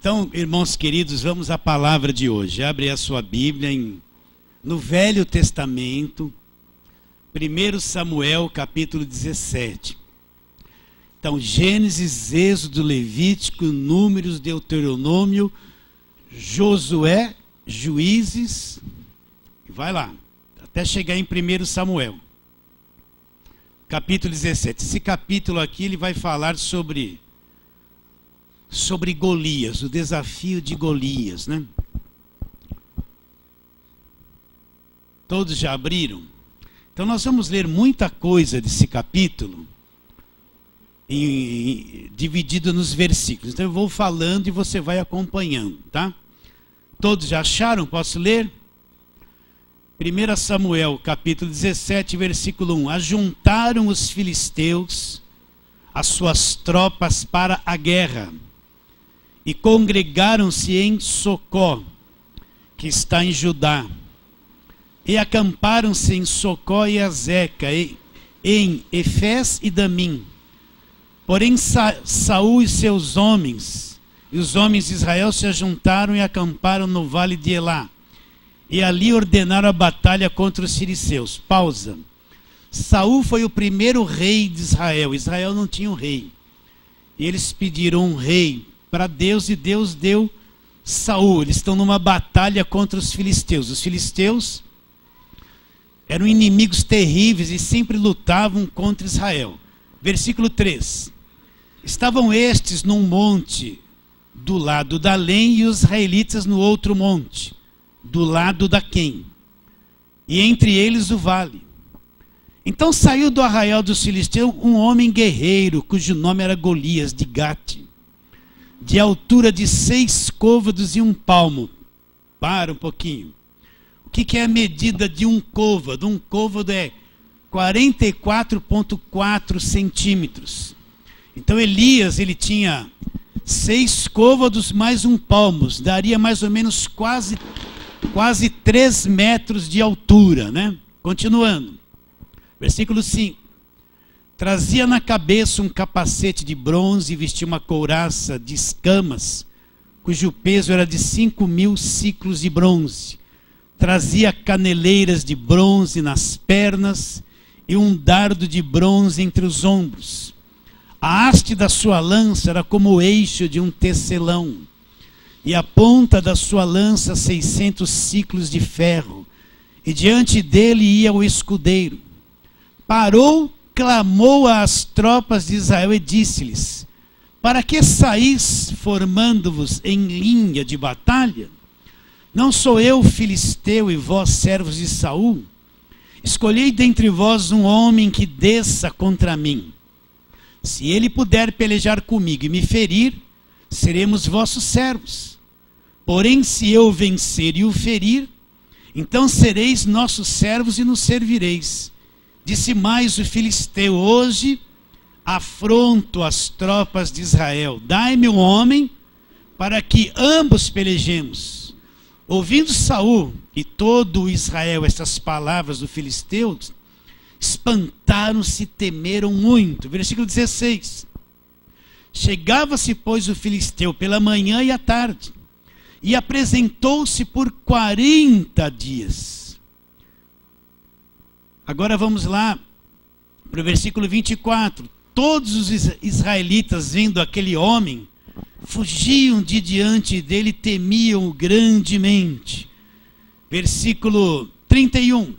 Então, irmãos queridos, vamos à palavra de hoje. Abre a sua Bíblia no Velho Testamento, 1 Samuel, capítulo 17. Então, Gênesis, Êxodo, Levítico, Números, Deuteronômio, Josué, Juízes, vai lá, até chegar em 1 Samuel, capítulo 17. Esse capítulo aqui, ele vai falar sobre Golias, o desafio de Golias, né? Todos já abriram? Então nós vamos ler muita coisa desse capítulo, dividido nos versículos. Então eu vou falando e você vai acompanhando, tá? Todos já acharam? Posso ler? 1 Samuel, capítulo 17, versículo 1. Ajuntaram os filisteus as suas tropas para a guerra e congregaram-se em Socó, que está em Judá, e acamparam-se em Socó e Azeca, em Efés e Damim. Porém Saul e seus homens, e os homens de Israel se ajuntaram e acamparam no vale de Elá, e ali ordenaram a batalha contra os filisteus. Pausa. Saul foi o primeiro rei de Israel. Israel não tinha um rei. E eles pediram um rei para Deus, e Deus deu Saul. Eles estão numa batalha contra os filisteus. Os filisteus eram inimigos terríveis e sempre lutavam contra Israel. Versículo 3. Estavam estes num monte do lado da Lém, e os israelitas no outro monte, do lado da Quém, e entre eles o vale. Então saiu do arraial dos filisteus um homem guerreiro, cujo nome era Golias, de Gate, de altura de 6 côvados e 1 palmo. Para um pouquinho. O que é a medida de um côvado? Um côvado é 44,4 centímetros. Então Elias, ele tinha 6 côvados mais 1 palmo, daria mais ou menos quase 3 metros de altura, né? Continuando. Versículo 5. Trazia na cabeça um capacete de bronze e vestia uma couraça de escamas, cujo peso era de 5.000 ciclos de bronze. Trazia caneleiras de bronze nas pernas e um dardo de bronze entre os ombros. A haste da sua lança era como o eixo de um tecelão, e a ponta da sua lança 600 ciclos de ferro, e diante dele ia o escudeiro. Parou, clamou às tropas de Israel e disse-lhes: para que saís formando-vos em linha de batalha? Não sou eu filisteu e vós servos de Saul? Escolhei dentre vós um homem que desça contra mim. Se ele puder pelejar comigo e me ferir, seremos vossos servos. Porém, se eu vencer e o ferir, então sereis nossos servos e nos servireis. Disse mais o filisteu: hoje afronto as tropas de Israel. Dai-me um homem para que ambos pelejemos. Ouvindo Saul e todo o Israel estas palavras do filisteu, espantaram-se e temeram muito. Versículo 16. Chegava-se, pois, o filisteu pela manhã e à tarde, e apresentou-se por 40 dias. Agora vamos lá para o versículo 24. Todos os israelitas, vendo aquele homem, fugiam de diante dele e temiam grandemente. Versículo 31.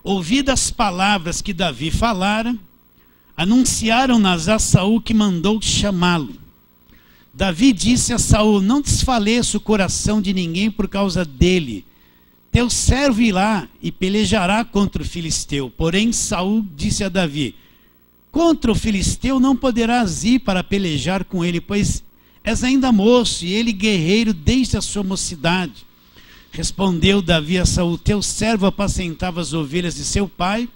Ouvidas as palavras que Davi falara, anunciaram-nas a Saul, que mandou chamá-lo. Davi disse a Saul: não desfaleça o coração de ninguém por causa dele. Teu servo irá e pelejará contra o filisteu. Porém Saul disse a Davi: contra o filisteu não poderás ir para pelejar com ele, pois és ainda moço e ele guerreiro desde a sua mocidade. Respondeu Davi a Saul: teu servo apacentava as ovelhas de seu pai,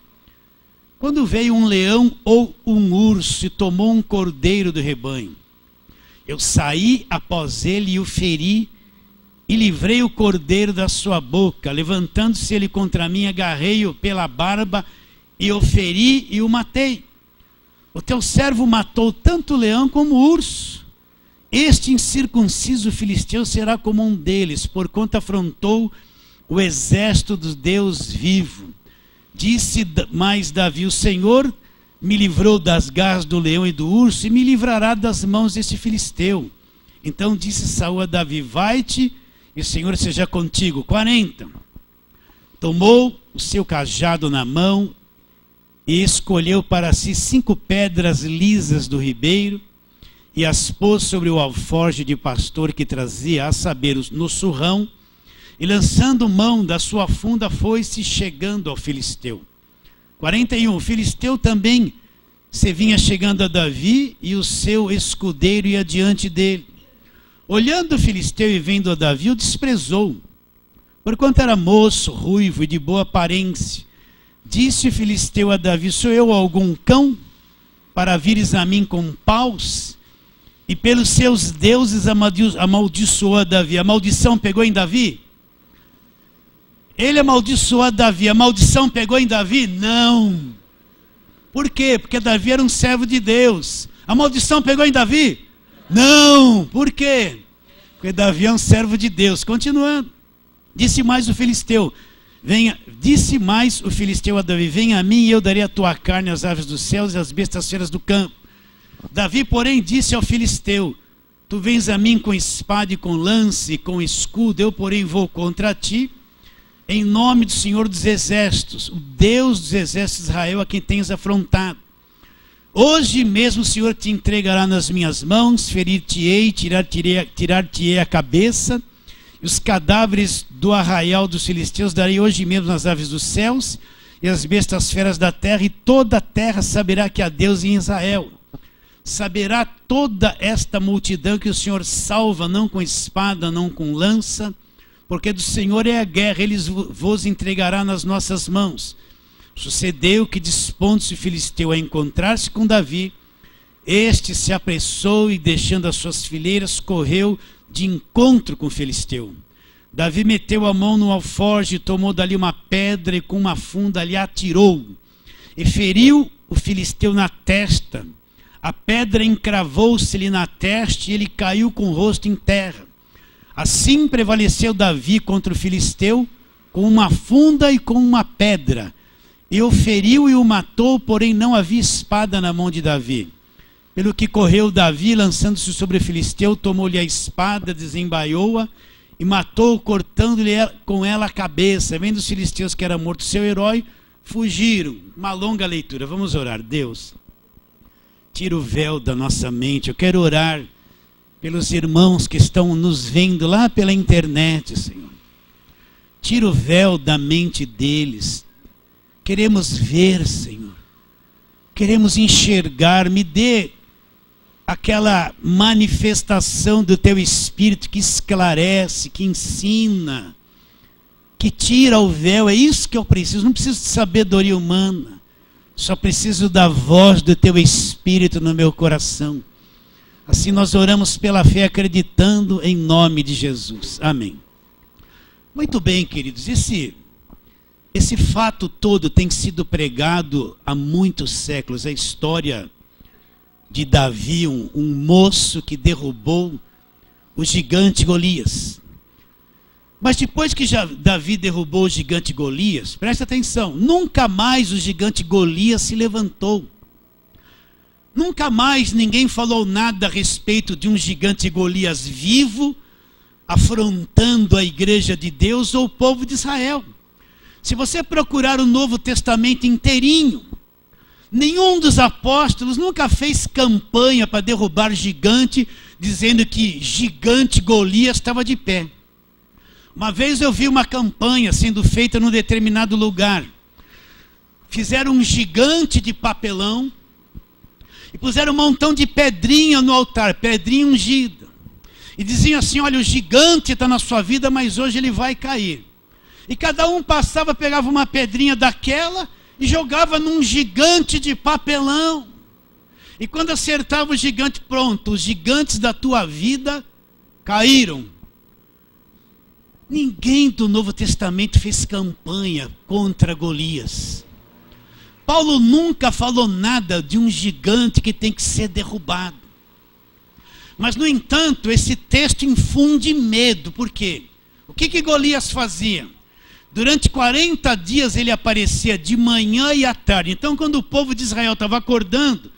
quando veio um leão ou um urso e tomou um cordeiro do rebanho. Eu saí após ele e o feri, e livrei o cordeiro da sua boca. Levantando-se ele contra mim, agarrei-o pela barba e o feri e o matei. O teu servo matou tanto o leão como o urso, este incircunciso filisteu será como um deles, porquanto afrontou o exército do Deus vivo. Disse mais Davi: o Senhor me livrou das garras do leão e do urso, e me livrará das mãos desse filisteu. Então disse Saul a Davi: vai-te, e o Senhor seja contigo. 40. Tomou o seu cajado na mão e escolheu para si 5 pedras lisas do ribeiro e as pôs sobre o alforje de pastor que trazia, a saber, no surrão, e lançando mão da sua funda foi-se chegando ao filisteu. 41. O filisteu também se vinha chegando a Davi, e o seu escudeiro ia diante dele. Olhando o filisteu e vendo a Davi, o desprezou, porquanto era moço, ruivo e de boa aparência. Disse o filisteu a Davi: sou eu algum cão, para vires a mim com paus? E pelos seus deuses amaldiçoou a Davi. A maldição pegou em Davi? Ele amaldiçoou a Davi. A maldição pegou em Davi? Não. Por quê? Porque Davi era um servo de Deus. A maldição pegou em Davi? Não. Por quê? Porque Davi é um servo de Deus. Continuando. Disse mais o filisteu a Davi: venha a mim e eu darei a tua carne às aves dos céus e às bestas feras do campo. Davi, porém, disse ao filisteu: tu vens a mim com espada e com lance e com escudo, eu, porém, vou contra ti em nome do Senhor dos exércitos, o Deus dos exércitos de Israel, a quem tens afrontado. Hoje mesmo o Senhor te entregará nas minhas mãos, ferir-te-ei, tirar-te-ei a cabeça, e os cadáveres do arraial dos filisteus darei hoje mesmo nas aves dos céus e as bestas feras da terra, e toda a terra saberá que há Deus em Israel. Saberá toda esta multidão que o Senhor salva, não com espada, não com lança, porque do Senhor é a guerra, ele vos entregará nas nossas mãos. Sucedeu que, dispondo-se o filisteu a encontrar-se com Davi, este se apressou e, deixando as suas fileiras, correu de encontro com o filisteu. Davi meteu a mão no alforje, tomou dali uma pedra e com uma funda lhe atirou, e feriu o filisteu na testa. A pedra encravou-se-lhe na testa e ele caiu com o rosto em terra. Assim prevaleceu Davi contra o filisteu com uma funda e com uma pedra. E o feriu e o matou, porém não havia espada na mão de Davi. Pelo que correu Davi, lançando-se sobre o filisteu, tomou-lhe a espada, desembaiou-a e matou, cortando-lhe com ela a cabeça. Vendo os filisteus que era morto seu herói, fugiram. Uma longa leitura. Vamos orar. Deus, tira o véu da nossa mente. Eu quero orar pelos irmãos que estão nos vendo lá pela internet, Senhor. Tira o véu da mente deles. Queremos ver, Senhor. Queremos enxergar. Me dê aquela manifestação do teu Espírito que esclarece, que ensina, que tira o véu. É isso que eu preciso. Não preciso de sabedoria humana. Só preciso da voz do teu Espírito no meu coração. Assim nós oramos pela fé, acreditando em nome de Jesus. Amém. Muito bem, queridos. Esse fato todo tem sido pregado há muitos séculos. A história de Davi, um moço que derrubou o gigante Golias. Mas depois que Davi derrubou o gigante Golias, presta atenção, nunca mais o gigante Golias se levantou. Nunca mais ninguém falou nada a respeito de um gigante Golias vivo, afrontando a igreja de Deus ou o povo de Israel. Se você procurar o Novo Testamento inteirinho, nenhum dos apóstolos nunca fez campanha para derrubar gigante, dizendo que gigante Golias estava de pé. Uma vez eu vi uma campanha sendo feita num determinado lugar. Fizeram um gigante de papelão e puseram um montão de pedrinha no altar, pedrinha ungida. E diziam assim: olha, o gigante está na sua vida, mas hoje ele vai cair. E cada um passava, pegava uma pedrinha daquela e jogava num gigante de papelão. E quando acertava o gigante, pronto, os gigantes da tua vida caíram. Ninguém do Novo Testamento fez campanha contra Golias. Paulo nunca falou nada de um gigante que tem que ser derrubado. Mas, no entanto, esse texto infunde medo. Por quê? O que Golias fazia? Durante 40 dias ele aparecia de manhã e à tarde. Então, quando o povo de Israel estava acordando,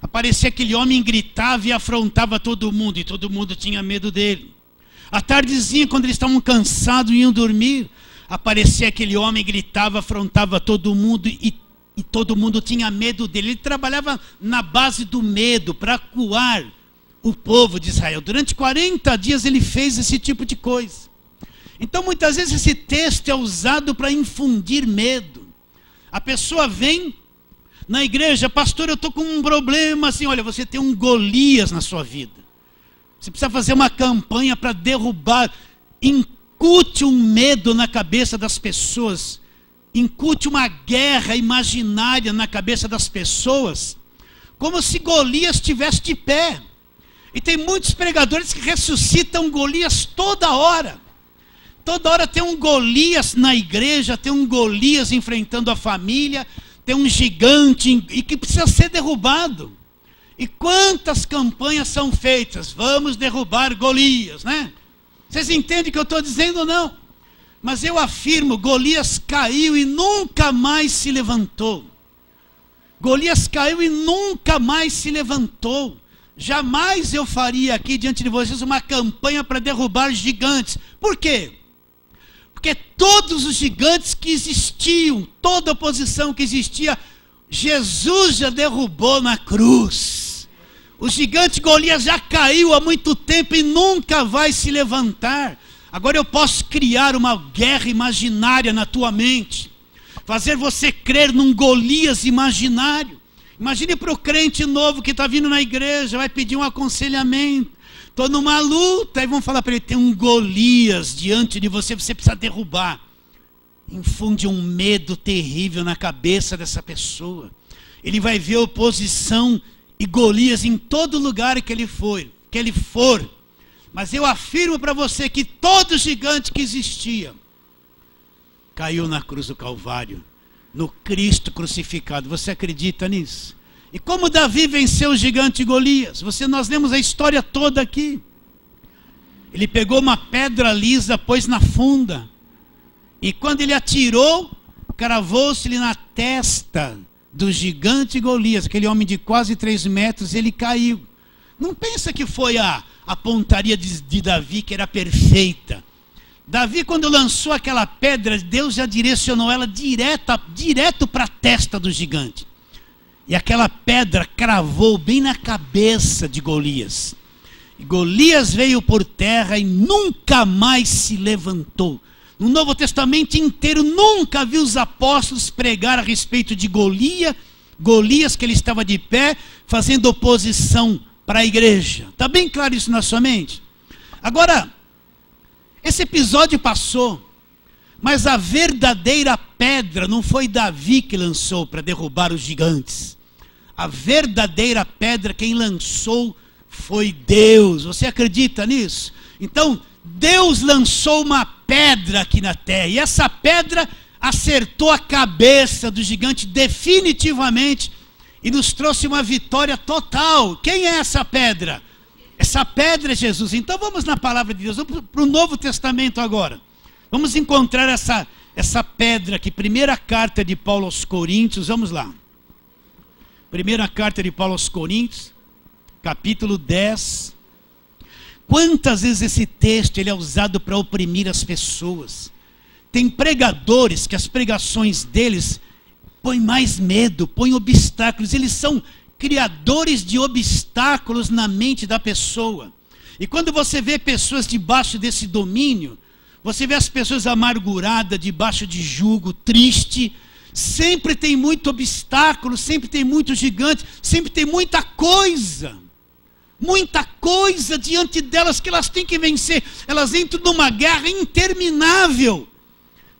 aparecia aquele homem, gritava e afrontava todo mundo, e todo mundo tinha medo dele. À tardezinha, quando eles estavam cansados e iam dormir, aparecia aquele homem, gritava, afrontava todo mundo, e todo mundo tinha medo dele. Ele trabalhava na base do medo, para acuar o povo de Israel. Durante 40 dias ele fez esse tipo de coisa. Então, muitas vezes esse texto é usado para infundir medo. A pessoa vem na igreja: pastor, eu estou com um problema assim. Olha, você tem um Golias na sua vida. Você precisa fazer uma campanha para derrubar. Incute um medo na cabeça das pessoas. Incute uma guerra imaginária na cabeça das pessoas, como se Golias estivesse de pé. E tem muitos pregadores que ressuscitam Golias toda hora. Toda hora tem um Golias na igreja, tem um Golias enfrentando a família, tem um gigante e que precisa ser derrubado. E quantas campanhas são feitas? Vamos derrubar Golias, né? Vocês entendem o que eu estou dizendo ou não? Mas eu afirmo, Golias caiu e nunca mais se levantou. Golias caiu e nunca mais se levantou. Jamais eu faria aqui diante de vocês uma campanha para derrubar gigantes. Por quê? Porque todos os gigantes que existiam, toda oposição que existia, Jesus já derrubou na cruz. O gigante Golias já caiu há muito tempo e nunca vai se levantar. Agora eu posso criar uma guerra imaginária na tua mente, fazer você crer num Golias imaginário. Imagine para o crente novo que está vindo na igreja, vai pedir um aconselhamento. Estou numa luta, aí vão falar para ele: tem um Golias diante de você, você precisa derrubar. Infunde um medo terrível na cabeça dessa pessoa. Ele vai ver oposição e Golias em todo lugar que ele for. Mas eu afirmo para você que todo gigante que existia caiu na cruz do Calvário, no Cristo crucificado. Você acredita nisso? E como Davi venceu o gigante Golias? Nós lemos a história toda aqui. Ele pegou uma pedra lisa, pôs na funda, e quando ele atirou, cravou-se-lhe na testa do gigante Golias, aquele homem de quase 3 metros, ele caiu. Não pensa que foi a pontaria de Davi que era perfeita. Davi, quando lançou aquela pedra, Deus já direcionou ela direto para a testa do gigante. E aquela pedra cravou bem na cabeça de Golias. E Golias veio por terra e nunca mais se levantou. No Novo Testamento inteiro, nunca vi os apóstolos pregar a respeito de Golias, que ele estava de pé, fazendo oposição para a igreja. Está bem claro isso na sua mente? Agora, esse episódio passou, mas a verdadeira pedra não foi Davi que lançou para derrubar os gigantes. A verdadeira pedra quem lançou foi Deus. Você acredita nisso? Então, Deus lançou uma pedra aqui na terra, e essa pedra acertou a cabeça do gigante definitivamente e nos trouxe uma vitória total. Quem é essa pedra? Essa pedra é Jesus. Então vamos na palavra de Deus, vamos para o Novo Testamento agora. Vamos encontrar essa pedra aqui. Primeira carta de Paulo aos Coríntios, vamos lá. Primeira carta de Paulo aos Coríntios, capítulo 10. Quantas vezes esse texto ele é usado para oprimir as pessoas? Tem pregadores que as pregações deles põem mais medo, põem obstáculos. Eles são criadores de obstáculos na mente da pessoa. E quando você vê pessoas debaixo desse domínio, você vê as pessoas amarguradas, debaixo de jugo, triste. Sempre tem muito obstáculo, sempre tem muito gigante, sempre tem muita coisa diante delas que elas têm que vencer. Elas entram numa guerra interminável,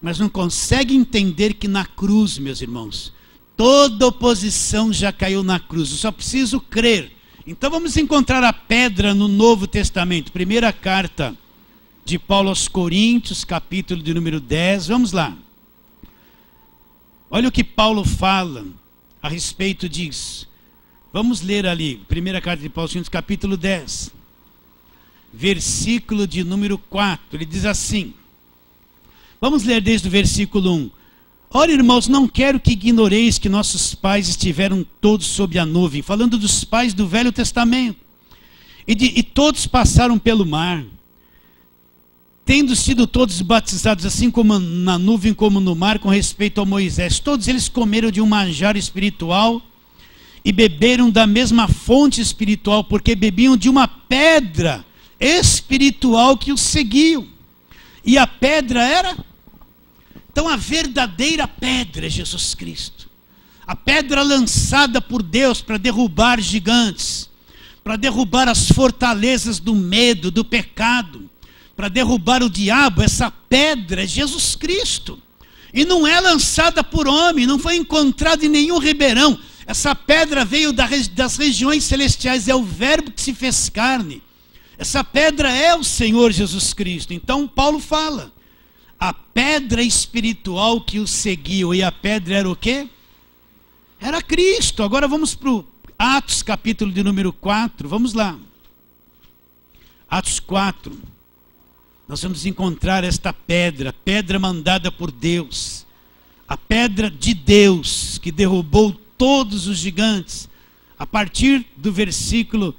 mas não conseguem entender que na cruz, meus irmãos, toda oposição já caiu na cruz. Eu só preciso crer. Então vamos encontrar a pedra no Novo Testamento. Primeira carta de Paulo aos Coríntios, capítulo de número 10. Vamos lá. Olha o que Paulo fala a respeito disso. Vamos ler ali, primeira carta de Paulo aos Coríntios, capítulo 10. versículo de número 4. Ele diz assim, vamos ler desde o versículo 1. Ora, irmãos, não quero que ignoreis que nossos pais estiveram todos sob a nuvem, falando dos pais do Velho Testamento, e todos passaram pelo mar, tendo sido todos batizados, assim como na nuvem como no mar, com respeito a Moisés. Todos eles comeram de um manjar espiritual e beberam da mesma fonte espiritual, porque bebiam de uma pedra espiritual que os seguiam. E a pedra era? Então a verdadeira pedra é Jesus Cristo. A pedra lançada por Deus para derrubar gigantes, para derrubar as fortalezas do medo, do pecado, para derrubar o diabo. Essa pedra é Jesus Cristo. E não é lançada por homem, não foi encontrada em nenhum ribeirão. Essa pedra veio das regiões celestiais, é o verbo que se fez carne. Essa pedra é o Senhor Jesus Cristo. Então Paulo fala, a pedra espiritual que o seguiu, e a pedra era o quê? Era Cristo. Agora vamos para o Atos capítulo de número 4, vamos lá. Atos 4. Nós vamos encontrar esta pedra, pedra mandada por Deus. A pedra de Deus que derrubou todos os gigantes. A partir do versículo,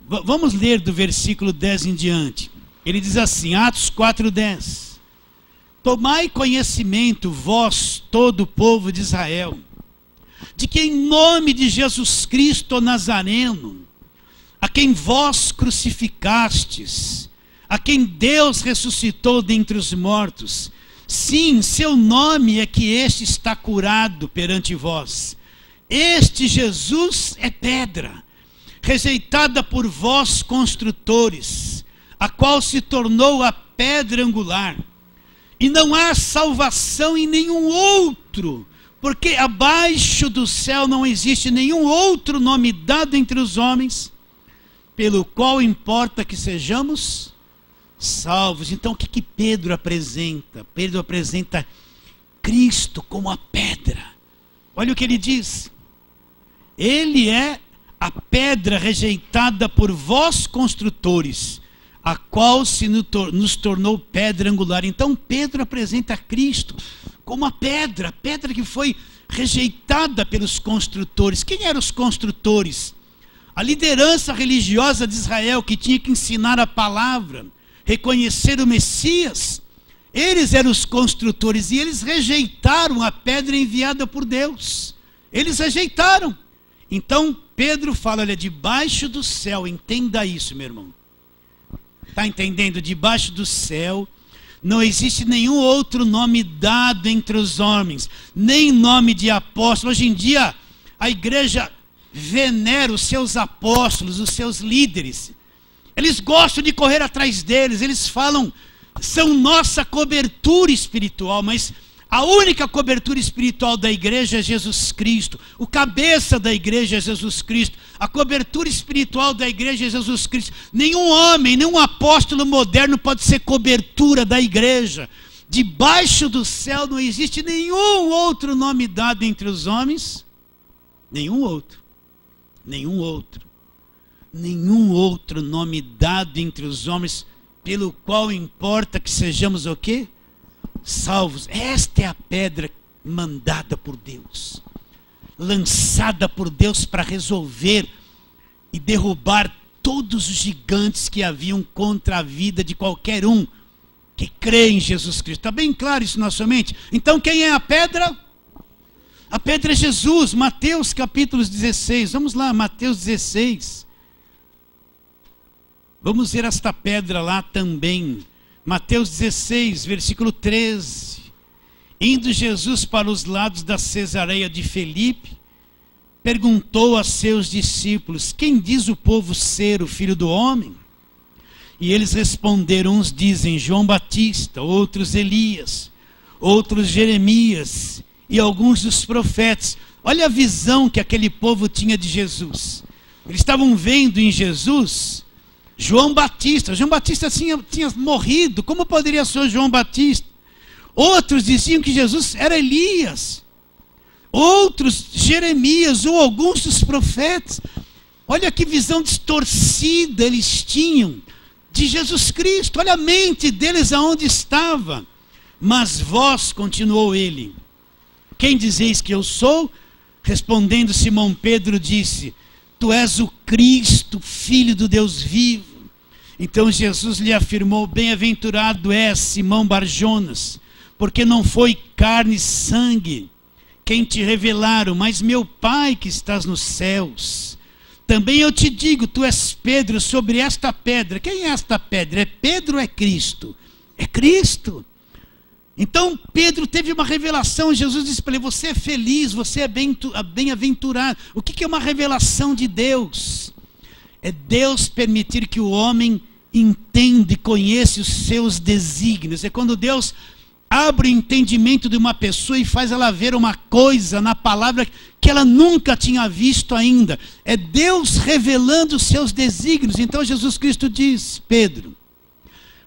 vamos ler do versículo 10 em diante. Ele diz assim, Atos 4:10. Tomai conhecimento, vós, todo o povo de Israel, de que em nome de Jesus Cristo Nazareno, a quem vós crucificastes, a quem Deus ressuscitou dentre os mortos, sim, seu nome é que este está curado perante vós. Este Jesus é pedra, rejeitada por vós construtores, a qual se tornou a pedra angular. E não há salvação em nenhum outro, porque abaixo do céu não existe nenhum outro nome dado entre os homens, pelo qual importa que sejamos salvos. Então o que Pedro apresenta? Pedro apresenta Cristo como a pedra. Olha o que ele diz. Ele é a pedra rejeitada por vós construtores, a qual se nos tornou pedra angular. Então Pedro apresenta Cristo como a pedra que foi rejeitada pelos construtores. Quem eram os construtores? A liderança religiosa de Israel, que tinha que ensinar a palavra, reconhecer o Messias. Eles eram os construtores e eles rejeitaram a pedra enviada por Deus. Eles rejeitaram. Então Pedro fala, olha, debaixo do céu, entenda isso, meu irmão. Está entendendo? Debaixo do céu não existe nenhum outro nome dado entre os homens, nem nome de apóstolo. Hoje em dia a igreja venera os seus apóstolos, os seus líderes. Eles gostam de correr atrás deles, eles falam, são nossa cobertura espiritual, mas a única cobertura espiritual da igreja é Jesus Cristo. O cabeça da igreja é Jesus Cristo. A cobertura espiritual da igreja é Jesus Cristo. Nenhum homem, nenhum apóstolo moderno pode ser cobertura da igreja. Debaixo do céu não existe nenhum outro nome dado entre os homens. Nenhum outro. Nenhum outro. Nenhum outro nome dado entre os homens, pelo qual importa que sejamos o quê? Salvos. Esta é a pedra mandada por Deus, lançada por Deus para resolver e derrubar todos os gigantes que haviam contra a vida de qualquer um que crê em Jesus Cristo. Está bem claro isso na sua mente? Então quem é a pedra? A pedra é Jesus. Mateus capítulo 16, vamos lá, Mateus 16. Vamos ver esta pedra lá também. Mateus 16, versículo 13. Indo Jesus para os lados da Cesareia de Filipe, perguntou a seus discípulos, quem diz o povo ser o Filho do Homem? E eles responderam, uns dizem João Batista, outros Elias, outros Jeremias e alguns dos profetas. Olha a visão que aquele povo tinha de Jesus. Eles estavam vendo em Jesus João Batista. João Batista tinha morrido. Como poderia ser João Batista? Outros diziam que Jesus era Elias. Outros, Jeremias ou alguns dos profetas. Olha que visão distorcida eles tinham de Jesus Cristo. Olha a mente deles aonde estava. Mas vós, continuou ele, quem dizeis que eu sou? Respondendo Simão Pedro disse, tu és o Cristo, Filho do Deus vivo. Então Jesus lhe afirmou, bem-aventurado és, Simão Barjonas, porque não foi carne e sangue quem te revelaram, mas meu Pai que estás nos céus. Também eu te digo, tu és Pedro, sobre esta pedra. Quem é esta pedra? É Pedro ou é Cristo? É Cristo. Então Pedro teve uma revelação, Jesus disse para ele, você é feliz, você é bem-aventurado. O que é uma revelação de Deus? É Deus permitir que o homem entenda e conheça os seus desígnios. É quando Deus abre o entendimento de uma pessoa e faz ela ver uma coisa na palavra que ela nunca tinha visto ainda. É Deus revelando os seus desígnios. Então Jesus Cristo diz, Pedro,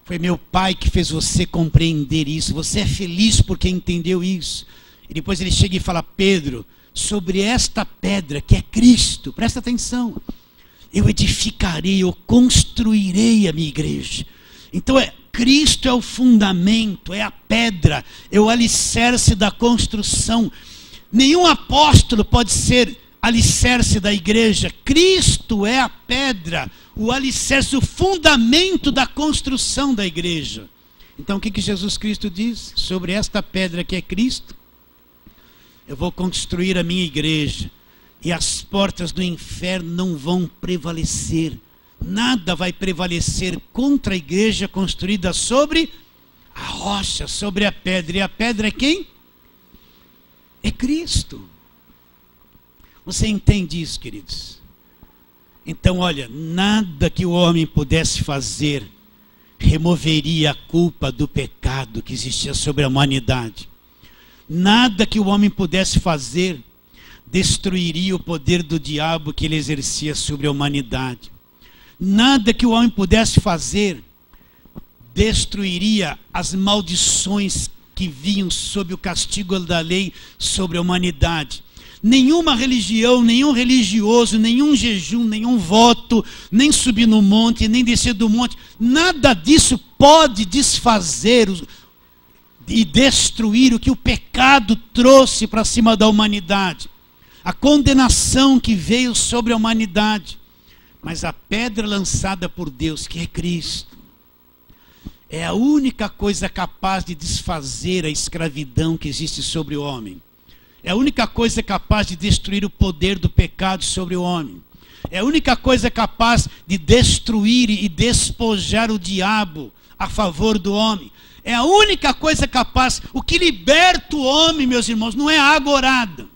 foi meu Pai que fez você compreender isso. Você é feliz porque entendeu isso. E depois ele chega e fala, Pedro, sobre esta pedra que é Cristo, presta atenção, eu edificarei, eu construirei a minha igreja. Então Cristo é o fundamento, é a pedra, é o alicerce da construção. Nenhum apóstolo pode ser alicerce da igreja. Cristo é a pedra, o alicerce, o fundamento da construção da igreja. Então o que Jesus Cristo diz? Sobre esta pedra que é Cristo, eu vou construir a minha igreja, e as portas do inferno não vão prevalecer. Nada vai prevalecer contra a igreja construída sobre a rocha, sobre a pedra. E a pedra é quem? É Cristo. Você entende isso, queridos? Então, olha, nada que o homem pudesse fazer removeria a culpa do pecado que existia sobre a humanidade. Nada que o homem pudesse fazer destruiria o poder do diabo que ele exercia sobre a humanidade. Nada que o homem pudesse fazer destruiria as maldições que vinham sob o castigo da lei sobre a humanidade. Nenhuma religião, nenhum religioso, nenhum jejum, nenhum voto, nem subir no monte, nem descer do monte, nada disso pode desfazer e destruir o que o pecado trouxe para cima da humanidade. A condenação que veio sobre a humanidade. Mas a pedra lançada por Deus, que é Cristo, é a única coisa capaz de desfazer a escravidão que existe sobre o homem. É a única coisa capaz de destruir o poder do pecado sobre o homem. É a única coisa capaz de destruir e despojar o diabo a favor do homem. É a única coisa capaz. O que liberta o homem, meus irmãos, não é a água orada,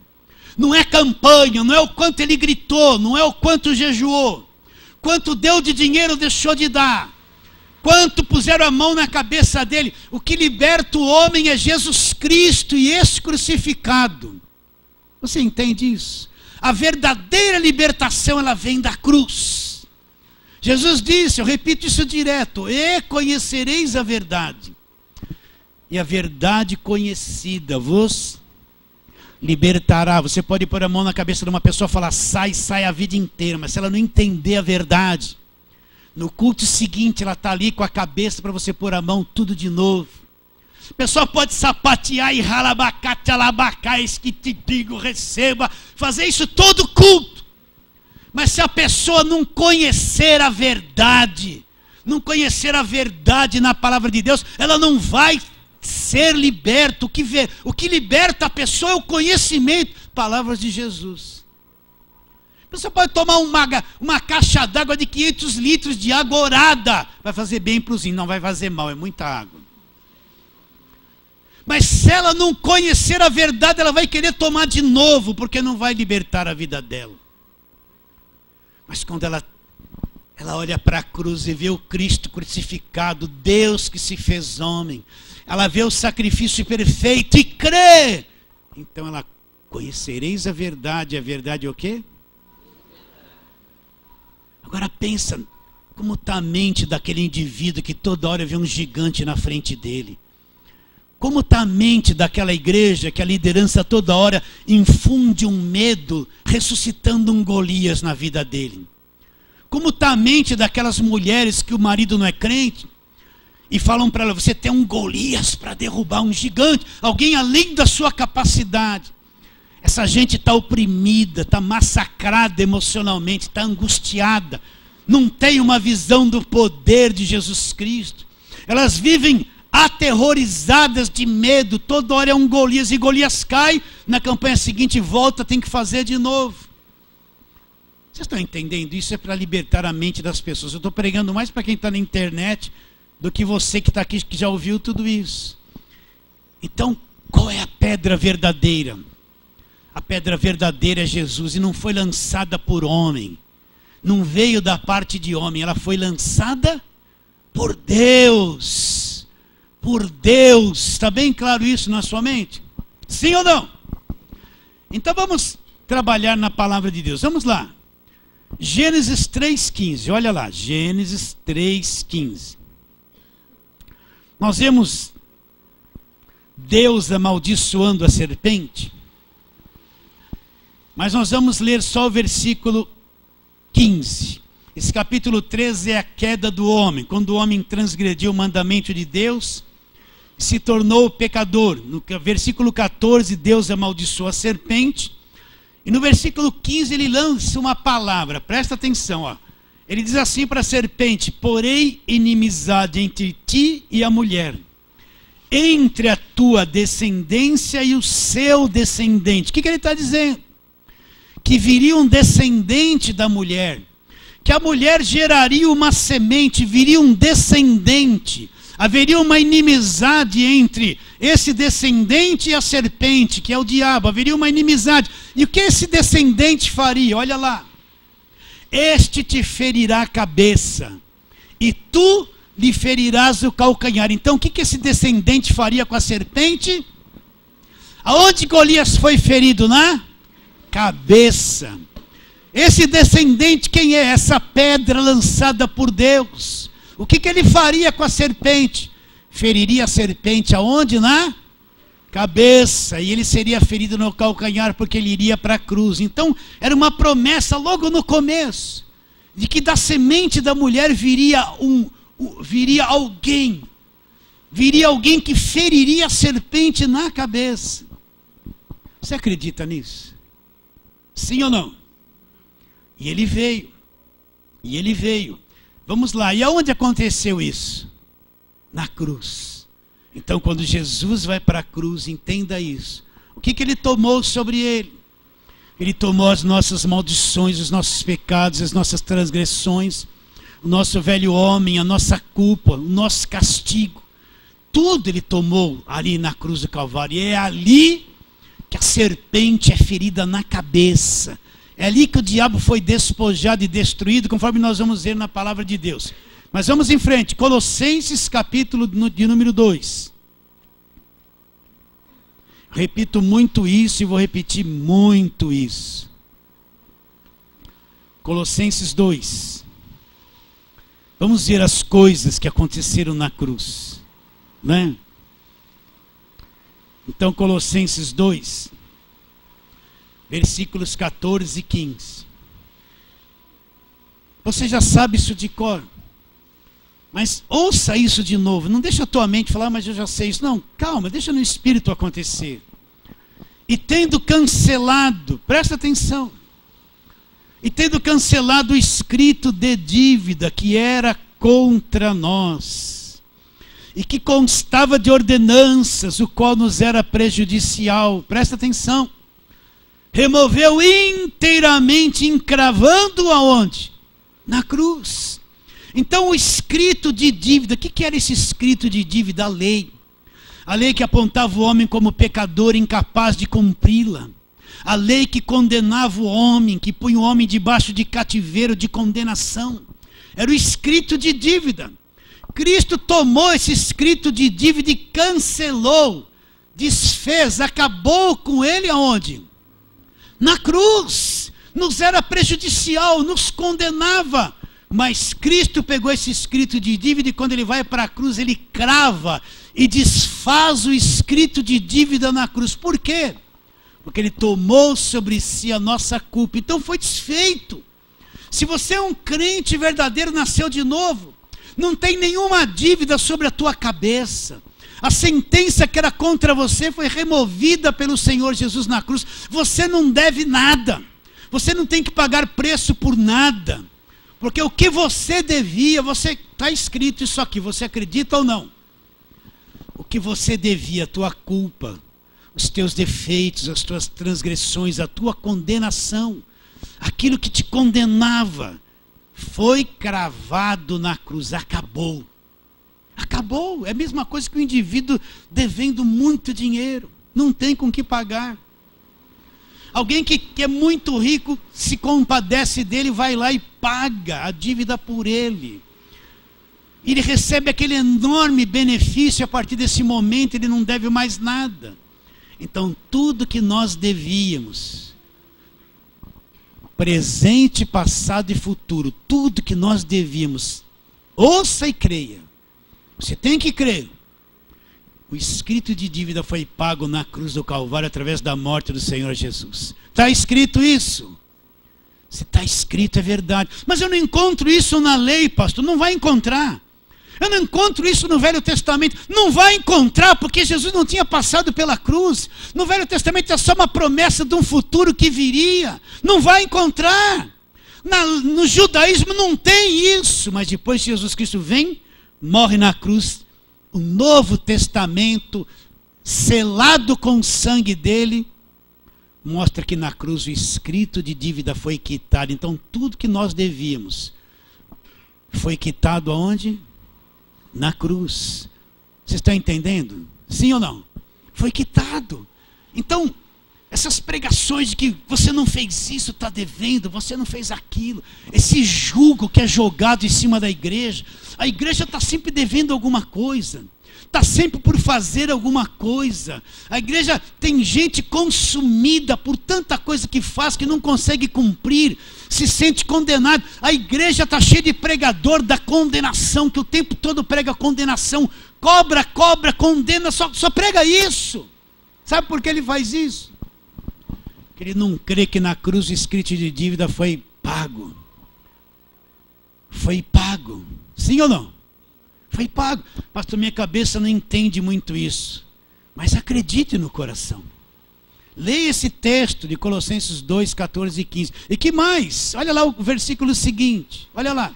não é campanha, não é o quanto ele gritou, não é o quanto jejuou, quanto deu de dinheiro deixou de dar, quanto puseram a mão na cabeça dele. O que liberta o homem é Jesus Cristo e esse crucificado. Você entende isso? A verdadeira libertação, ela vem da cruz. Jesus disse, eu repito isso direto, e conhecereis a verdade, e a verdade conhecida vos libertará. Você pode pôr a mão na cabeça de uma pessoa e falar, sai a vida inteira, mas se ela não entender a verdade, no culto seguinte ela está ali com a cabeça para você pôr a mão tudo de novo. A pessoa pode sapatear e ralabacate, alabacá, eis que te digo, receba, fazer isso todo culto. Mas se a pessoa não conhecer a verdade, não conhecer a verdade na palavra de Deus, ela não vai ser liberto. O que liberta a pessoa é o conhecimento, palavras de Jesus. Você pode tomar uma caixa d'água de 500 litros de água orada, vai fazer bem para os índios, não vai fazer mal, é muita água. Mas se ela não conhecer a verdade, ela vai querer tomar de novo, porque não vai libertar a vida dela. Mas quando ela olha para a cruz e vê o Cristo crucificado, Deus que se fez homem, ela vê o sacrifício perfeito e crê, então ela, conhecereis a verdade é o quê? Agora pensa, como está a mente daquele indivíduo que toda hora vê um gigante na frente dele. Como está a mente daquela igreja que a liderança toda hora infunde um medo, ressuscitando um Golias na vida dele. Como está a mente daquelas mulheres que o marido não é crente e falam para ela: você tem um Golias para derrubar, um gigante, alguém além da sua capacidade. Essa gente está oprimida, está massacrada emocionalmente, está angustiada, não tem uma visão do poder de Jesus Cristo. Elas vivem aterrorizadas de medo, toda hora é um Golias, e Golias cai, na campanha seguinte volta, tem que fazer de novo. Vocês estão entendendo? Isso é para libertar a mente das pessoas. Eu estou pregando mais para quem está na internet do que você que está aqui, que já ouviu tudo isso. Então, qual é a pedra verdadeira? A pedra verdadeira é Jesus, e não foi lançada por homem. Não veio da parte de homem, ela foi lançada por Deus. Por Deus. Está bem claro isso na sua mente? Sim ou não? Então vamos trabalhar na palavra de Deus. Vamos lá. Gênesis 3,15, olha lá, Gênesis 3,15. Nós vemos Deus amaldiçoando a serpente, mas nós vamos ler só o versículo 15. Esse capítulo 13 é a queda do homem, quando o homem transgrediu o mandamento de Deus, se tornou pecador. No versículo 14, Deus amaldiçoa a serpente. E no versículo 15 ele lança uma palavra, presta atenção, ó. Ele diz assim para a serpente: porém inimizade entre ti e a mulher, entre a tua descendência e o seu descendente. O que ele está dizendo? Que viria um descendente da mulher, que a mulher geraria uma semente, viria um descendente. Haveria uma inimizade entre esse descendente e a serpente, que é o diabo. Haveria uma inimizade. E o que esse descendente faria? Olha lá. Este te ferirá a cabeça, e tu lhe ferirás o calcanhar. Então o que esse descendente faria com a serpente? Aonde Golias foi ferido? Na cabeça. Esse descendente quem é? Essa pedra lançada por Deus. O que ele faria com a serpente? Feriria a serpente aonde? Na cabeça. E ele seria ferido no calcanhar, porque ele iria para a cruz. Então era uma promessa logo no começo, de que da semente da mulher viria alguém. Viria alguém que feriria a serpente na cabeça. Você acredita nisso? Sim ou não? E ele veio. E ele veio. Vamos lá, e aonde aconteceu isso? Na cruz. Então quando Jesus vai para a cruz, entenda isso. O que ele tomou sobre ele? Ele tomou as nossas maldições, os nossos pecados, as nossas transgressões, o nosso velho homem, a nossa culpa, o nosso castigo. Tudo ele tomou ali na cruz do Calvário. E é ali que a serpente é ferida na cabeça. É ali que o diabo foi despojado e destruído, conforme nós vamos ver na palavra de Deus. Mas vamos em frente. Colossenses capítulo de número 2. Repito muito isso e vou repetir muito isso. Colossenses 2. Vamos ver as coisas que aconteceram na cruz, né? Então Colossenses 2. Versículos 14 e 15. Você já sabe isso de cor, mas ouça isso de novo. Não deixa a tua mente falar: mas eu já sei isso. Não, calma, deixa no Espírito acontecer. E tendo cancelado, presta atenção, e tendo cancelado o escrito de dívida que era contra nós, e que constava de ordenanças, o qual nos era prejudicial, presta atenção, removeu inteiramente, encravando aonde? Na cruz. Então o escrito de dívida, o que era esse escrito de dívida? A lei. A lei que apontava o homem como pecador, incapaz de cumpri-la. A lei que condenava o homem, que punha o homem debaixo de cativeiro, de condenação. Era o escrito de dívida. Cristo tomou esse escrito de dívida e cancelou, desfez, acabou com ele aonde? Na cruz. Nos era prejudicial, nos condenava. Mas Cristo pegou esse escrito de dívida e quando ele vai para a cruz, ele crava e desfaz o escrito de dívida na cruz. Por quê? Porque ele tomou sobre si a nossa culpa. Então foi desfeito. Se você é um crente verdadeiro, nasceu de novo, não tem nenhuma dívida sobre a tua cabeça. A sentença que era contra você foi removida pelo Senhor Jesus na cruz. Você não deve nada. Você não tem que pagar preço por nada. Porque o que você devia, está escrito isso aqui, você acredita ou não? O que você devia, a tua culpa, os teus defeitos, as tuas transgressões, a tua condenação, aquilo que te condenava, foi cravado na cruz, acabou. Acabou, é a mesma coisa que o indivíduo devendo muito dinheiro, não tem com que pagar. Alguém que é muito rico se compadece dele, vai lá e paga a dívida por ele. Ele recebe aquele enorme benefício, a partir desse momento ele não deve mais nada. Então tudo que nós devíamos, presente, passado e futuro, tudo que nós devíamos, ouça e creia. Você tem que crer. O escrito de dívida foi pago na cruz do Calvário através da morte do Senhor Jesus. Está escrito isso? Se está escrito é verdade. Mas eu não encontro isso na lei, pastor. Não vai encontrar. Eu não encontro isso no Velho Testamento. Não vai encontrar, porque Jesus não tinha passado pela cruz. No Velho Testamento é só uma promessa de um futuro que viria. Não vai encontrar. No judaísmo não tem isso. Mas depois que Jesus Cristo vem, morre na cruz, o Novo Testamento, selado com o sangue dele, mostra que na cruz o escrito de dívida foi quitado. Então tudo que nós devíamos foi quitado aonde? Na cruz. Vocês estão entendendo? Sim ou não? Foi quitado. Então, essas pregações de que você não fez isso, está devendo, você não fez aquilo, esse jugo que é jogado em cima da igreja, a igreja está sempre devendo alguma coisa, está sempre por fazer alguma coisa. A igreja tem gente consumida por tanta coisa que faz, que não consegue cumprir, se sente condenado. A igreja está cheia de pregador da condenação, que o tempo todo prega condenação, cobra, condena, só prega isso. Sabe por que ele faz isso? Que ele não crê que na cruz o escrito de dívida foi pago. Foi pago. Sim ou não? Foi pago. Pastor, minha cabeça não entende muito isso. Mas acredite no coração. Leia esse texto de Colossenses 2, 14 e 15. E que mais? Olha lá o versículo seguinte. Olha lá.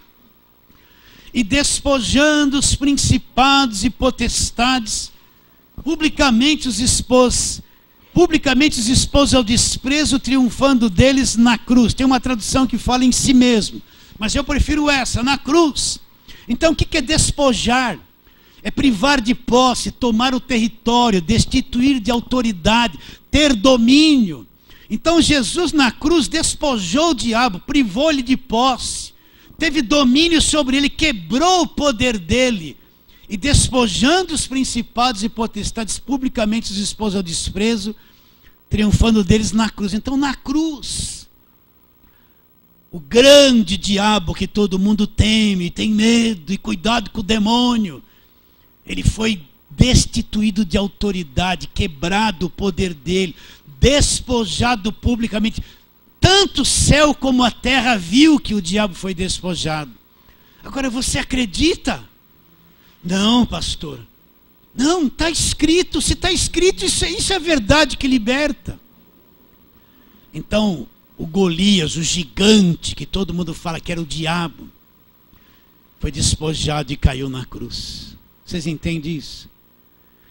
E despojando os principados e potestades, publicamente os expôs ao desprezo, triunfando deles na cruz. Tem uma tradução que fala em si mesmo, mas eu prefiro essa, na cruz. Então o que é despojar? É privar de posse, tomar o território, destituir de autoridade, ter domínio. Então Jesus na cruz despojou o diabo, privou-lhe de posse, teve domínio sobre ele, quebrou o poder dele. E despojando os principados e potestades, publicamente os expôs ao desprezo, triunfando deles na cruz. Então na cruz, o grande diabo que todo mundo teme, tem medo e cuidado com o demônio, ele foi destituído de autoridade, quebrado o poder dele, despojado publicamente. Tanto o céu como a terra viu que o diabo foi despojado. Agora você acredita? Não, pastor. Não, está escrito. Se está escrito, isso é verdade que liberta. Então, o Golias, o gigante, que todo mundo fala que era o diabo, foi despojado e caiu na cruz. Vocês entendem isso?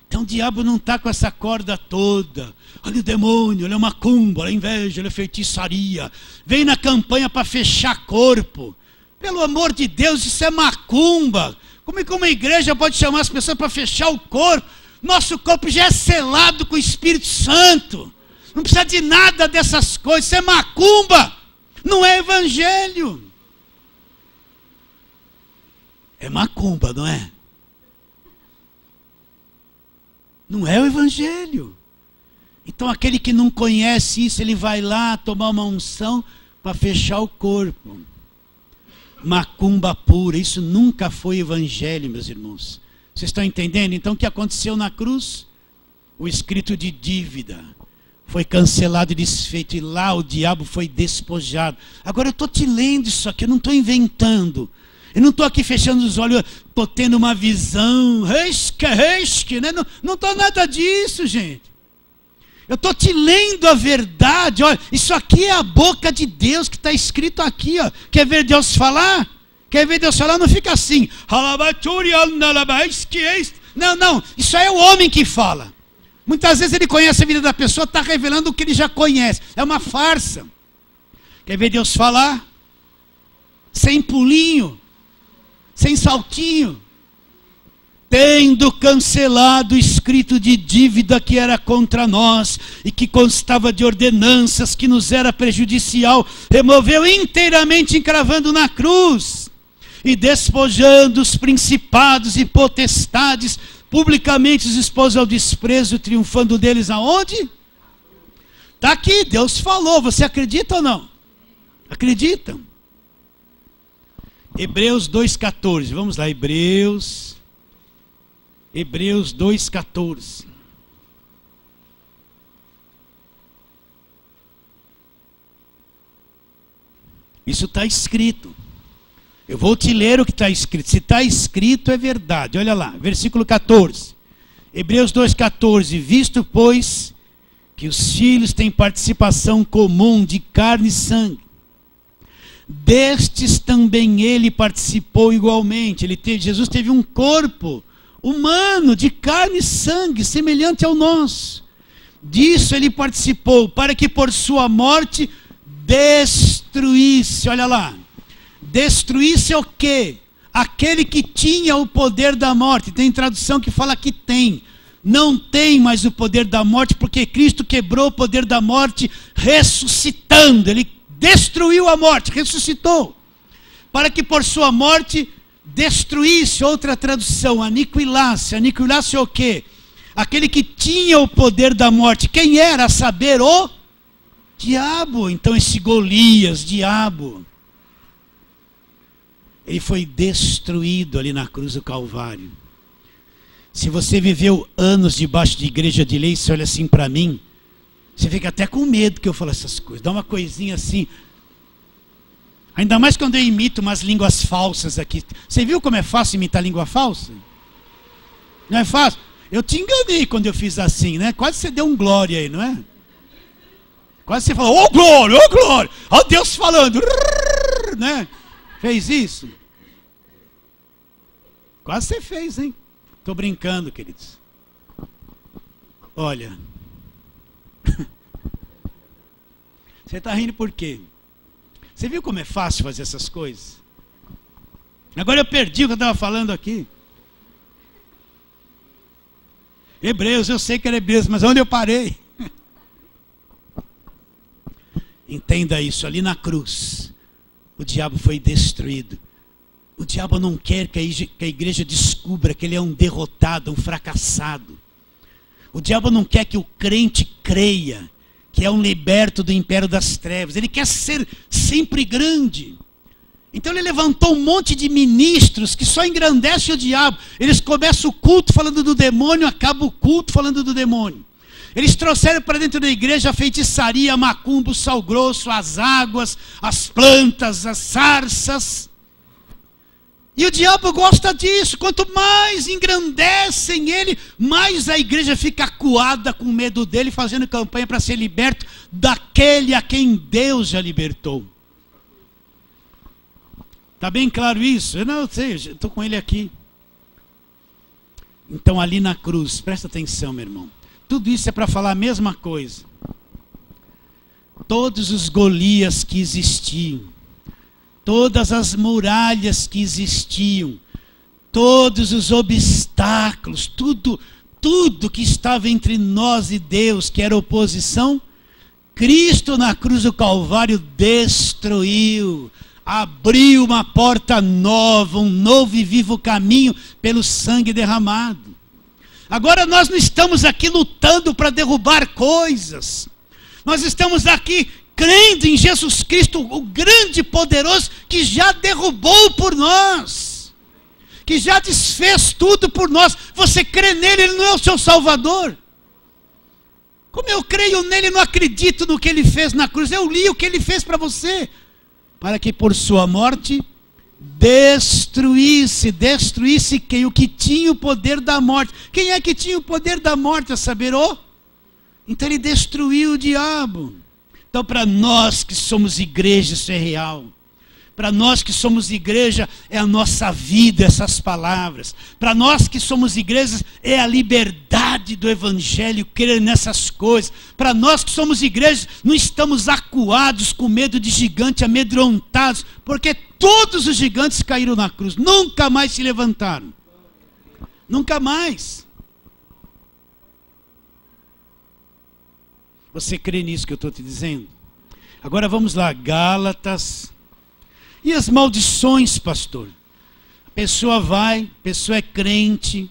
Então o diabo não está com essa corda toda. Olha o demônio, olha a macumba, olha a inveja, olha a feitiçaria. Vem na campanha para fechar corpo. Pelo amor de Deus, isso é macumba. Como é que uma igreja pode chamar as pessoas para fechar o corpo? Nosso corpo já é selado com o Espírito Santo. Não precisa de nada dessas coisas. Isso é macumba. Não é evangelho. É macumba, não é? Não é o evangelho. Então aquele que não conhece isso, ele vai lá tomar uma unção para fechar o corpo. Macumba pura, isso nunca foi evangelho, meus irmãos. Vocês estão entendendo? Então o que aconteceu na cruz? O escrito de dívida foi cancelado e desfeito, e lá o diabo foi despojado. Agora eu estou te lendo isso aqui, eu não estou inventando. Eu não estou aqui fechando os olhos, estou tendo uma visão, né? Não estou nada disso, gente. Eu estou te lendo a verdade. Olha, isso aqui é a boca de Deus que está escrito aqui. Ó. Quer ver Deus falar? Quer ver Deus falar? Não fica assim. Não, isso aí é o homem que fala. Muitas vezes ele conhece a vida da pessoa, está revelando o que ele já conhece. É uma farsa. Quer ver Deus falar? Sem pulinho, sem saltinho. Tendo cancelado o escrito de dívida que era contra nós e que constava de ordenanças que nos era prejudicial, removeu inteiramente encravando na cruz e despojando os principados e potestades, publicamente os expôs ao desprezo, triunfando deles aonde? Está aqui, Deus falou, você acredita ou não? Acreditam? Hebreus 2,14, vamos lá, Hebreus 2,14. Isso está escrito. Eu vou te ler o que está escrito. Se está escrito, é verdade. Olha lá, versículo 14. Hebreus 2,14. Visto, pois, que os filhos têm participação comum de carne e sangue, destes também ele participou igualmente. Jesus teve um corpo humano, de carne e sangue, semelhante ao nosso. Disso ele participou, para que por sua morte destruísse, olha lá, destruísse o quê? Aquele que tinha o poder da morte. Tem tradução que fala que tem. Não tem mais o poder da morte, porque Cristo quebrou o poder da morte ressuscitando. Ele destruiu a morte, ressuscitou. Para que por sua morte destruísse, outra tradução, aniquilasse. Aniquilasse o quê? Aquele que tinha o poder da morte. Quem era? A saber, o diabo. Então esse Golias, diabo, ele foi destruído ali na cruz do Calvário. Se você viveu anos debaixo de igreja de lei, você olha assim para mim, você fica até com medo que eu falo essas coisas. Dá uma coisinha assim. Ainda mais quando eu imito umas línguas falsas aqui. Você viu como é fácil imitar língua falsa? Não é fácil? Eu te enganei quando eu fiz assim, né? Quase você deu um glória aí, não é? Quase você falou, ô glória, ó Deus falando, né? Fez isso? Quase você fez, hein? Estou brincando, queridos. Olha. Você está rindo por quê? Você viu como é fácil fazer essas coisas? Agora eu perdi o que eu estava falando aqui. Hebreus, eu sei que era Hebreus, mas onde eu parei? Entenda isso, ali na cruz, o diabo foi destruído. O diabo não quer que a igreja descubra que ele é um derrotado, um fracassado. O diabo não quer que o crente creia que é um liberto do império das trevas. Ele quer ser sempre grande. Então ele levantou um monte de ministros que só engrandecem o diabo. Eles começam o culto falando do demônio, acabam o culto falando do demônio. Eles trouxeram para dentro da igreja a feitiçaria, a macumba, o sal grosso, as águas, as plantas, as sarças. E o diabo gosta disso. Quanto mais engrandecem ele, mais a igreja fica acuada com medo dele, fazendo campanha para ser liberto daquele a quem Deus já libertou. Está bem claro isso? Eu não sei, estou com ele aqui. Então ali na cruz, presta atenção, meu irmão. Tudo isso é para falar a mesma coisa. Todos os Golias que existiam, todas as muralhas que existiam, todos os obstáculos, tudo que estava entre nós e Deus, que era oposição, Cristo na cruz do Calvário destruiu, abriu uma porta nova, um novo e vivo caminho pelo sangue derramado. Agora nós não estamos aqui lutando para derrubar coisas, nós estamos aqui crendo em Jesus Cristo, o grande e poderoso, que já derrubou por nós, que já desfez tudo por nós. Você crê nele, ele não é o seu Salvador. Como eu creio nele, não acredito no que ele fez na cruz. Eu li o que ele fez para você, para que por sua morte destruísse quem? O que tinha o poder da morte. Quem é que tinha o poder da morte? A saber, então ele destruiu o diabo. Então, para nós que somos igreja, isso é real. Para nós que somos igreja, é a nossa vida, essas palavras. Para nós que somos igrejas, é a liberdade do evangelho, crer nessas coisas. Para nós que somos igrejas, não estamos acuados com medo de gigante, amedrontados, porque todos os gigantes caíram na cruz, nunca mais se levantaram. Nunca mais. Você crê nisso que eu estou te dizendo? Agora vamos lá, Gálatas. E as maldições, pastor? A pessoa é crente,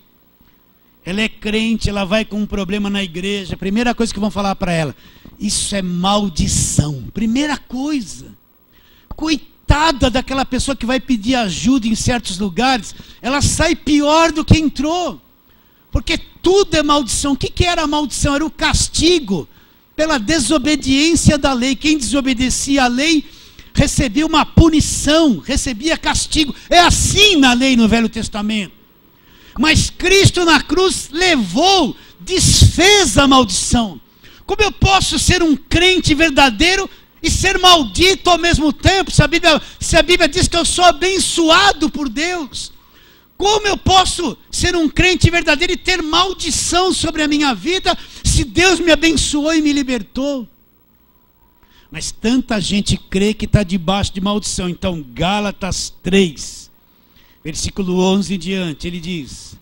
ela vai com um problema na igreja, a primeira coisa que vão falar para ela, isso é maldição. Primeira coisa. Coitada daquela pessoa que vai pedir ajuda em certos lugares, ela sai pior do que entrou, porque tudo é maldição. O que era a maldição? Era o castigo pela desobediência da lei. Quem desobedecia a lei recebia uma punição, recebia castigo. É assim na lei no Velho Testamento. Mas Cristo na cruz desfez a maldição. Como eu posso ser um crente verdadeiro e ser maldito ao mesmo tempo? Se a Bíblia diz que eu sou abençoado por Deus, como eu posso ser um crente verdadeiro e ter maldição sobre a minha vida, se Deus me abençoou e me libertou? Mas tanta gente crê que está debaixo de maldição. Então, Gálatas 3, versículo 11 em diante, ele diz: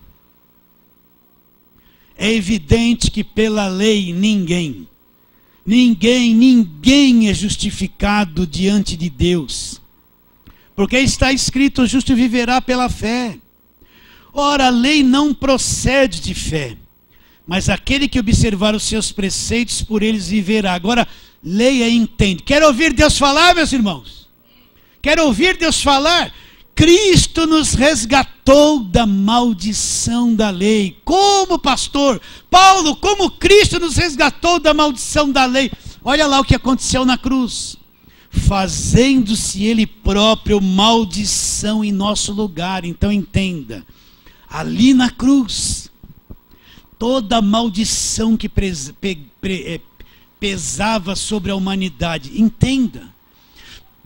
é evidente que pela lei ninguém é justificado diante de Deus, porque está escrito: o justo viverá pela fé. Ora, a lei não procede de fé, mas aquele que observar os seus preceitos, por eles viverá. Agora, leia e entende. Quer ouvir Deus falar, meus irmãos? Quer ouvir Deus falar? Cristo nos resgatou da maldição da lei. Como, pastor? Paulo, como Cristo nos resgatou da maldição da lei? Olha lá o que aconteceu na cruz. Fazendo-se ele próprio maldição em nosso lugar. Então entenda, ali na cruz, toda a maldição que pesava sobre a humanidade, entenda,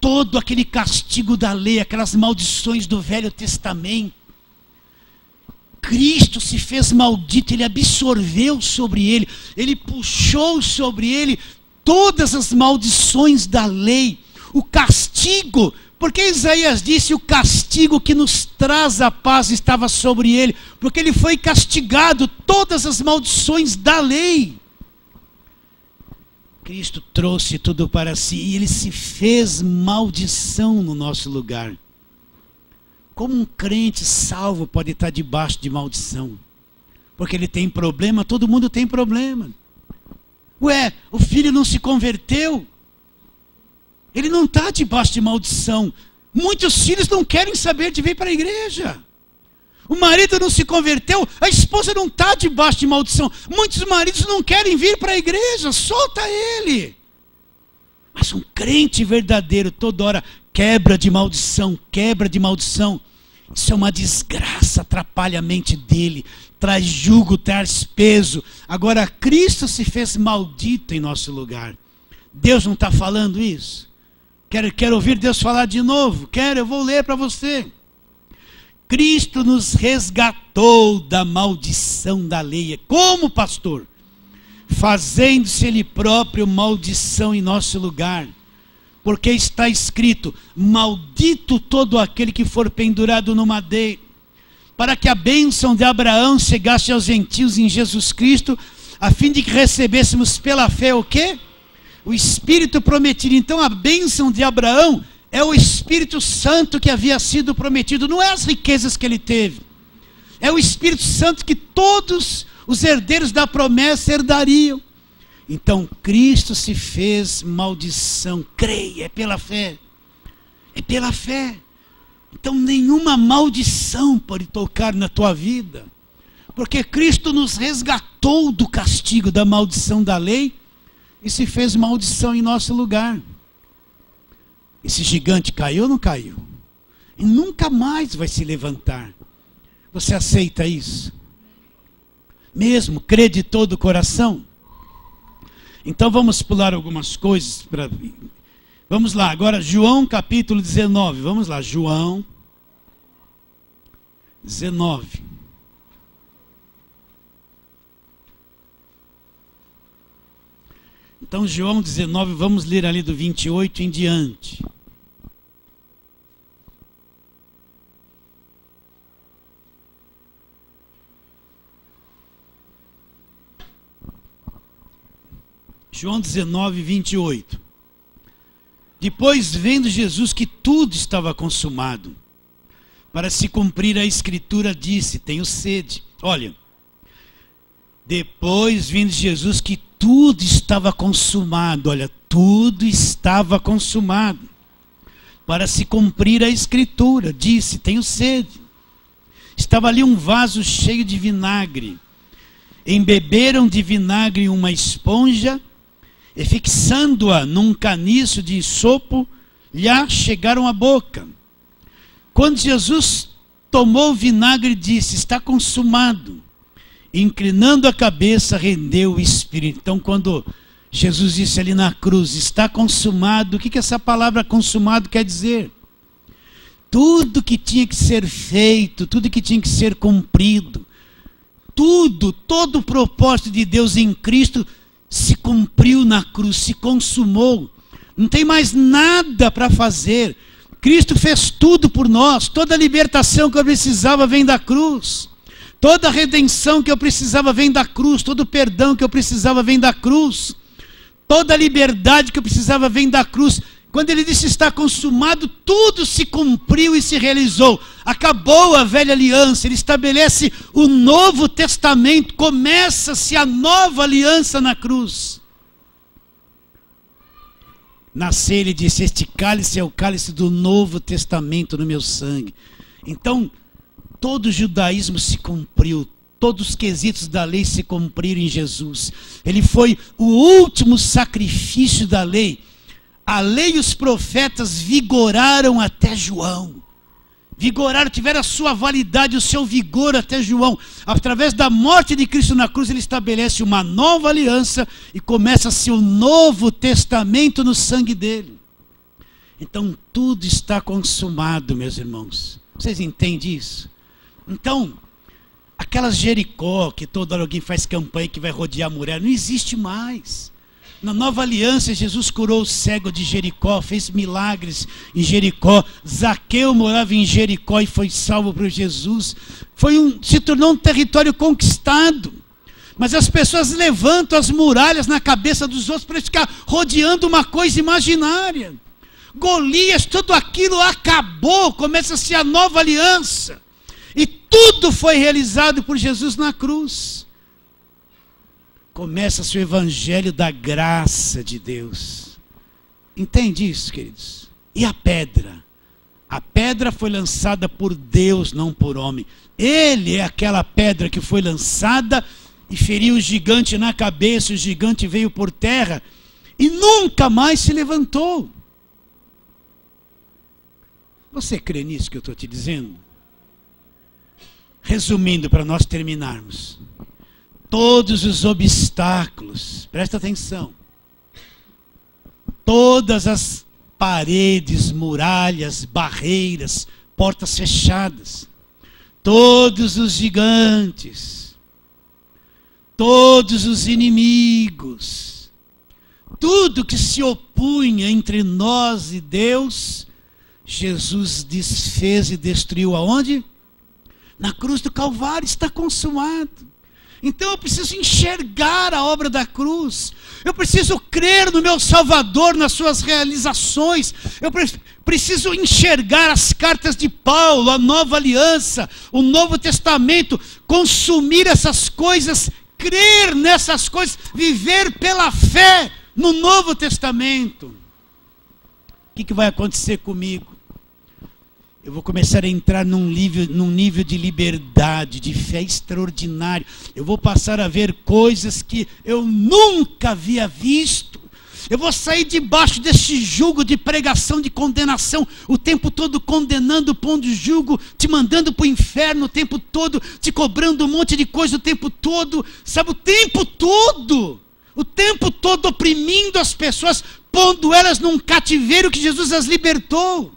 todo aquele castigo da lei, aquelas maldições do Velho Testamento, Cristo se fez maldito, ele absorveu sobre ele, ele puxou sobre ele todas as maldições da lei, o castigo, porque Isaías disse: o castigo que nos traz a paz estava sobre ele, porque ele foi castigado, todas as maldições da lei. Cristo trouxe tudo para si e ele se fez maldição no nosso lugar. Como um crente salvo pode estar debaixo de maldição? Porque ele tem problema, todo mundo tem problema. Ué, o filho não se converteu? Ele não está debaixo de maldição. Muitos filhos não querem saber de vir para a igreja. O marido não se converteu, a esposa não está debaixo de maldição. Muitos maridos não querem vir para a igreja, solta ele. Mas um crente verdadeiro, toda hora, quebra de maldição, quebra de maldição. Isso é uma desgraça, atrapalha a mente dele, traz jugo, traz peso. Agora, Cristo se fez maldito em nosso lugar. Deus não está falando isso? Quer ouvir Deus falar de novo? Eu vou ler para você. Cristo nos resgatou da maldição da lei. Como, pastor? Fazendo-se ele próprio maldição em nosso lugar. Porque está escrito: maldito todo aquele que for pendurado no madeiro, para que a bênção de Abraão chegasse aos gentios em Jesus Cristo, a fim de que recebêssemos pela fé o quê? O Espírito prometido. Então a bênção de Abraão é o Espírito Santo que havia sido prometido, não é as riquezas que ele teve. É o Espírito Santo que todos os herdeiros da promessa herdariam. Então Cristo se fez maldição. Creia, é pela fé. É pela fé. Então nenhuma maldição pode tocar na tua vida. Porque Cristo nos resgatou do castigo, da maldição da lei, e se fez maldição em nosso lugar. Esse gigante caiu ou não caiu? E nunca mais vai se levantar. Você aceita isso? Mesmo? Crê de todo o coração? Então vamos pular algumas coisas. Vamos lá, agora João capítulo 19. Vamos lá, João 19. Então João 19, vamos ler ali do 28 em diante. João 19, 28. Depois, vendo Jesus que tudo estava consumado, para se cumprir a escritura, disse: tenho sede. Olha, depois, vendo Jesus que tudo estava consumado, olha, tudo estava consumado, para se cumprir a escritura, disse: tenho sede. Estava ali um vaso cheio de vinagre. Embeberam de vinagre uma esponja, e fixando-a num caniço de ensopo, lhe chegaram à boca. Quando Jesus tomou o vinagre, disse: está consumado. E, inclinando a cabeça, rendeu o espírito. Então, quando Jesus disse ali na cruz: está consumado, o que essa palavra consumado quer dizer? Tudo que tinha que ser feito, tudo que tinha que ser cumprido, todo o propósito de Deus em Cristo se cumpriu na cruz, se consumou. Não tem mais nada para fazer. Cristo fez tudo por nós. Toda a libertação que eu precisava vem da cruz. Toda a redenção que eu precisava vem da cruz. Todo o perdão que eu precisava vem da cruz. Toda a liberdade que eu precisava vem da cruz. Quando ele disse está consumado, tudo se cumpriu e se realizou. Acabou a velha aliança, ele estabelece o novo testamento, começa-se a nova aliança na cruz. Nascer, ele disse: este cálice é o cálice do novo testamento no meu sangue. Então, todo o judaísmo se cumpriu, todos os quesitos da lei se cumpriram em Jesus. Ele foi o último sacrifício da lei. A lei e os profetas vigoraram até João. Vigoraram, tiveram a sua validade, o seu vigor até João. Através da morte de Cristo na cruz, ele estabelece uma nova aliança e começa-se um novo testamento no sangue dele. Então, tudo está consumado, meus irmãos. Vocês entendem isso? Então, aquelas Jericó, que toda hora alguém faz campanha que vai rodear a muralha, não existe mais. Na nova aliança, Jesus curou o cego de Jericó, fez milagres em Jericó. Zaqueu morava em Jericó e foi salvo por Jesus. Se tornou um território conquistado. Mas as pessoas levantam as muralhas na cabeça dos outros para ficar rodeando uma coisa imaginária. Golias, tudo aquilo acabou, começa-se a nova aliança. E tudo foi realizado por Jesus na cruz. Começa-se o evangelho da graça de Deus. Entende isso, queridos? E a pedra? A pedra foi lançada por Deus, não por homem. Ele é aquela pedra que foi lançada e feriu o gigante na cabeça. O gigante veio por terra e nunca mais se levantou. Você crê nisso que eu estou te dizendo? Resumindo, para nós terminarmos. Todos os obstáculos, presta atenção, todas as paredes, muralhas, barreiras, portas fechadas, todos os gigantes, todos os inimigos, tudo que se opunha entre nós e Deus, Jesus desfez e destruiu aonde? Na cruz do Calvário. Está consumado. Então eu preciso enxergar a obra da cruz. Eu preciso crer no meu Salvador, nas suas realizações. Eu preciso enxergar as cartas de Paulo, a nova aliança, o Novo Testamento, consumir essas coisas, crer nessas coisas, viver pela fé no Novo Testamento. O que vai acontecer comigo? Eu vou começar a entrar num nível de liberdade, de fé extraordinário. Eu vou passar a ver coisas que eu nunca havia visto. Eu vou sair debaixo desse jugo de pregação, de condenação, o tempo todo condenando, pondo jugo, te mandando para o inferno o tempo todo, te cobrando um monte de coisa o tempo todo, sabe, o tempo todo oprimindo as pessoas, pondo elas num cativeiro que Jesus as libertou.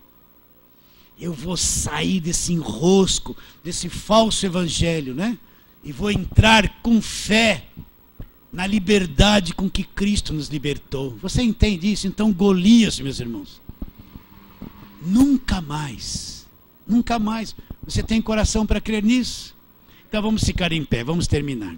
Eu vou sair desse enrosco, desse falso evangelho, né? E vou entrar com fé na liberdade com que Cristo nos libertou. Você entende isso? Então Golias, meus irmãos, nunca mais, você tem coração para crer nisso? Então vamos ficar em pé, vamos terminar.